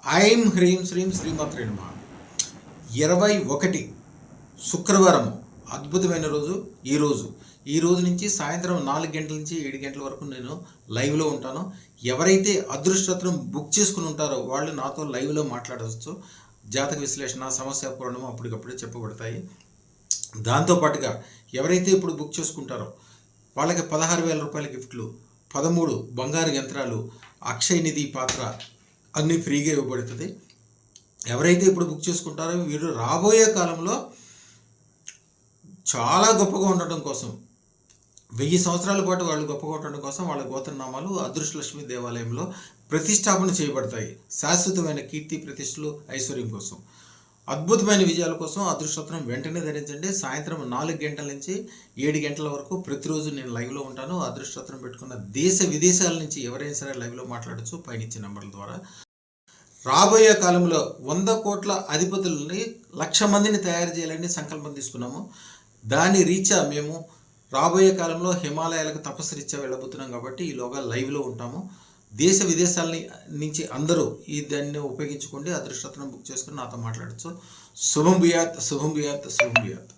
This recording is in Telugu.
ఐం హ్రీం శ్రీం శ్రీమాత్రే నమః. 21 శుక్రవారం అద్భుతమైన రోజు. ఈ రోజు నుంచి సాయంత్రం 4 గంటల నుంచి 7 గంటల వరకు నేను లైవ్లో ఉంటాను. ఎవరైతే అదృష్టరత్నం బుక్ చేసుకుని ఉంటారో వాళ్ళు నాతో లైవ్లో మాట్లాడవచ్చు. జాతక విశ్లేషణ, సమస్య పూరణం అప్పటికప్పుడే చెప్పబడతాయి. దాంతోపాటుగా ఎవరైతే ఇప్పుడు బుక్ చేసుకుంటారో వాళ్ళకి 16,000 రూపాయల గిఫ్ట్లు, 13 బంగారు యంత్రాలు, అక్షయ నిధి పాత్ర అన్నీ ఫ్రీగా ఇవ్వబడుతుంది. ఎవరైతే ఇప్పుడు బుక్ చేసుకుంటారో వీరు రాబోయే కాలంలో చాలా గొప్పగా ఉండటం కోసం, 1000 సంవత్సరాల పాటు వాళ్ళు గొప్పగా ఉండటం కోసం వాళ్ళ గోత్రనామాలు అదృష్టలక్ష్మి దేవాలయంలో ప్రతిష్టాపన చేయబడతాయి. శాశ్వతమైన కీర్తి, ప్రతిష్టలు, ఐశ్వర్యం కోసం, అద్భుతమైన విజయాల కోసం అదృష్టరత్నం వెంటనే ధరించండి. సాయంత్రం 4 గంటల నుంచి 7 గంటల వరకు ప్రతిరోజు నేను లైవ్లో ఉంటాను. అదృష్టరత్నం పెట్టుకున్న దేశ విదేశాల నుంచి ఎవరైనా సరే లైవ్లో మాట్లాడచ్చు పైనిచ్చే నంబర్ల ద్వారా. రాబోయే కాలంలో 100 కోట్ల అధిపతులని 1,00,000 మందిని తయారు చేయాలని సంకల్పం తీసుకున్నాము. దాని రీత్యా మేము రాబోయే కాలంలో హిమాలయాలకు తపస్సు రీత్యా వెళ్ళబోతున్నాం కాబట్టి ఈలోగా లైవ్లో ఉంటాము. దేశ విదేశాల నుంచి అందరూ దాన్ని ఉపయోగించుకోండి. అదృష్టరత్నం బుక్ చేసుకుని నాతో మాట్లాడచ్చు. శుభం భూయాత్, శుభం భూయాత్, శుభం భూయాత్.